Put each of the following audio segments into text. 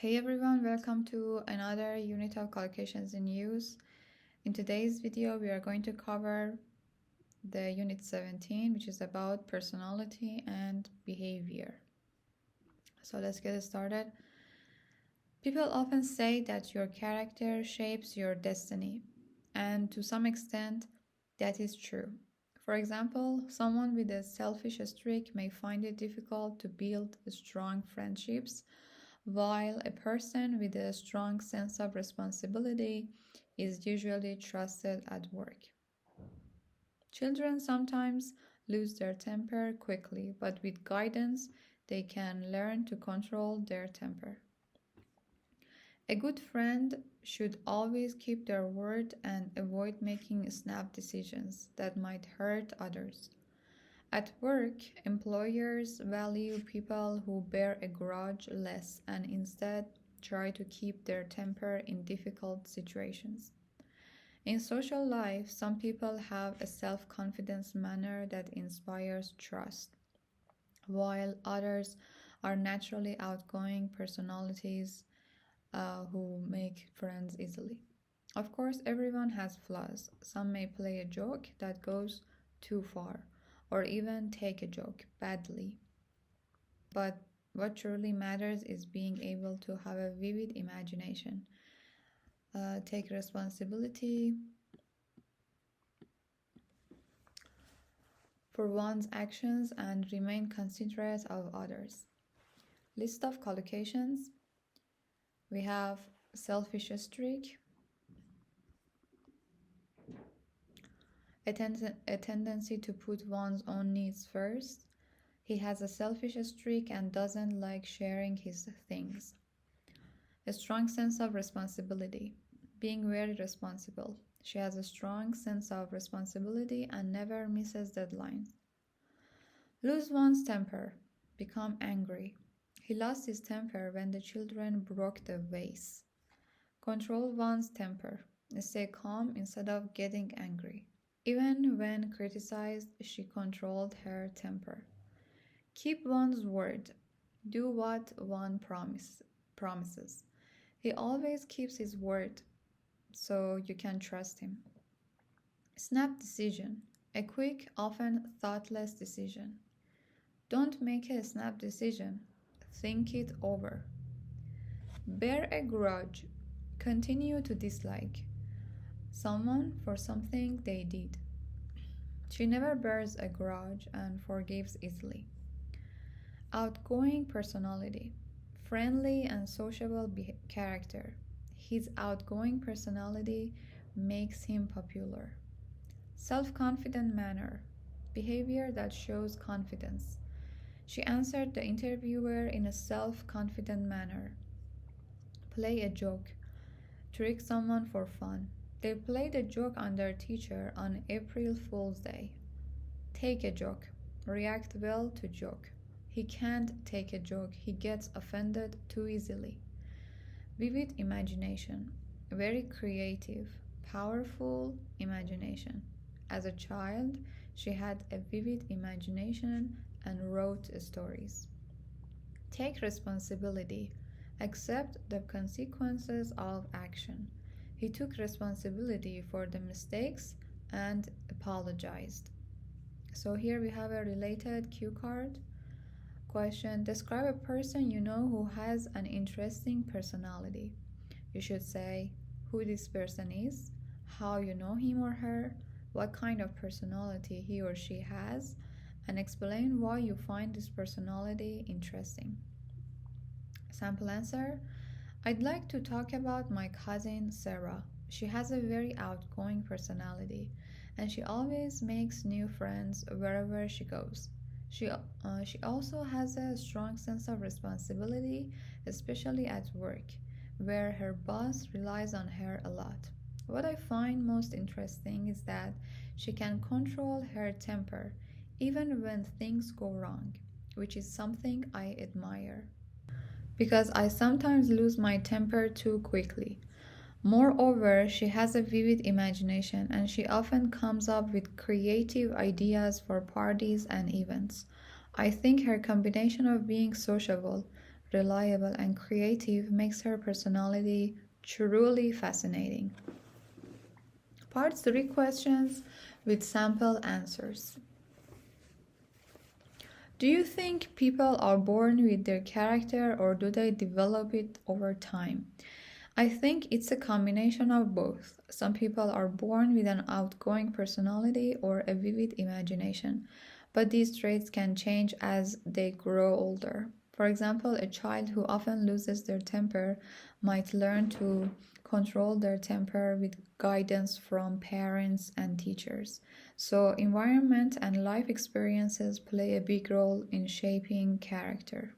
Hey everyone, welcome to another unit of collocations in use. In today's video, we are going to cover the unit 17, which is about personality and behavior. So let's get started. People often say that your character shapes your destiny, and to some extent, that is true. For example, someone with a selfish streak may find it difficult to build strong friendships, while a person with a strong sense of responsibility is usually trusted at work. Children sometimes lose their temper quickly, but with guidance, they can learn to control their temper. A good friend should always keep their word and avoid making snap decisions that might hurt others. At work, employers value people who bear a grudge less and instead try to keep their temper in difficult situations. In social life, some people have a self-confidence manner that inspires trust, while others are naturally outgoing personalities who make friends easily. Of course, everyone has flaws. Some may play a joke that goes too far, or even take a joke badly. But what truly matters is being able to have a vivid imagination, take responsibility for one's actions, and remain considerate of others. List of collocations. We have selfish streak, a tendency to put one's own needs first. He has a selfish streak and doesn't like sharing his things. A strong sense of responsibility, being very responsible. She has a strong sense of responsibility and never misses deadlines. Lose one's temper, become angry. He lost his temper when the children broke the vase. Control one's temper, stay calm instead of getting angry. Even when criticized, she controlled her temper. Keep one's word. Do what one promises. He always keeps his word, so you can trust him. Snap decision. A quick, often thoughtless decision. Don't make a snap decision. Think it over. Bear a grudge. Continue to dislike someone for something they did. She never bears a grudge and forgives easily. Outgoing personality. Friendly and sociable character. His outgoing personality makes him popular. Self-confident manner. Behavior that shows confidence. She answered the interviewer in a self-confident manner. Play a joke. Trick someone for fun. They played a joke on their teacher on April Fool's Day. Take a joke. React well to joke. He can't take a joke. He gets offended too easily. Vivid imagination. Very creative, powerful imagination. As a child, she had a vivid imagination and wrote stories. Take responsibility. Accept the consequences of action. He took responsibility for the mistakes and apologized. So here we have a related cue card. Question: describe a person you know who has an interesting personality. You should say who this person is, how you know him or her, what kind of personality he or she has, and explain why you find this personality interesting. Sample answer: I'd like to talk about my cousin Sarah. She has a very outgoing personality, and she always makes new friends wherever she goes. She also has a strong sense of responsibility, especially at work, where her boss relies on her a lot. What I find most interesting is that she can control her temper, even when things go wrong, which is something I admire, because I sometimes lose my temper too quickly. Moreover, she has a vivid imagination and she often comes up with creative ideas for parties and events. I think her combination of being sociable, reliable, and creative makes her personality truly fascinating. Part 3 questions with sample answers. Do you think people are born with their character or do they develop it over time? I think it's a combination of both. Some people are born with an outgoing personality or a vivid imagination, but these traits can change as they grow older. For example, a child who often loses their temper might learn to control their temper with guidance from parents and teachers. So, environment and life experiences play a big role in shaping character.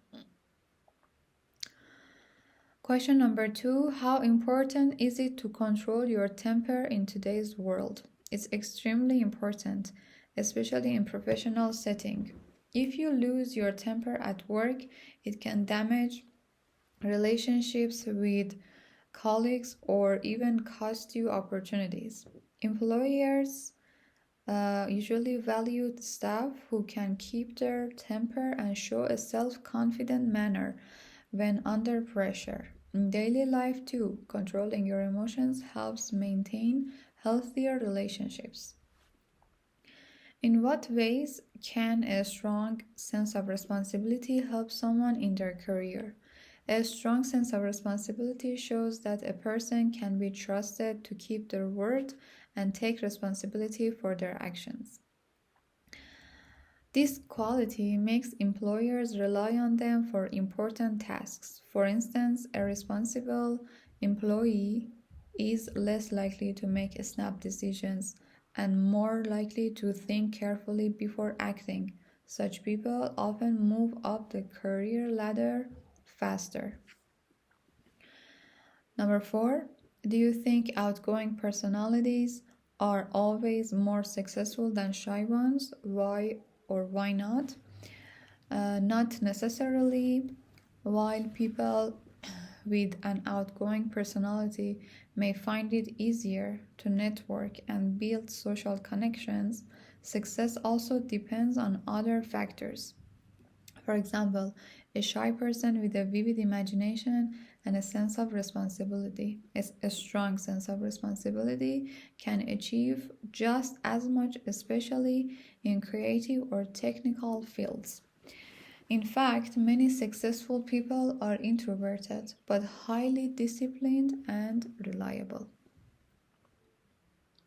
Question number 2. How important is it to control your temper in today's world? It's extremely important, especially in professional setting. If you lose your temper at work, it can damage relationships with colleagues or even cost you opportunities. Employers usually value staff who can keep their temper and show a self-confident manner when under pressure. In daily life, too, controlling your emotions helps maintain healthier relationships. In what ways can a strong sense of responsibility help someone in their career? A strong sense of responsibility shows that a person can be trusted to keep their word and take responsibility for their actions. This quality makes employers rely on them for important tasks. For instance, a responsible employee is less likely to make snap decisions and more likely to think carefully before acting. Such people often move up the career ladder faster. Number 4, do you think outgoing personalities are always more successful than shy ones? Why or why not? Not necessarily. While people with an outgoing personality may find it easier to network and build social connections, success also depends on other factors. For example, a shy person with a vivid imagination and a sense of responsibility, a strong sense of responsibility, can achieve just as much, especially in creative or technical fields. In fact, many successful people are introverted but highly disciplined and reliable.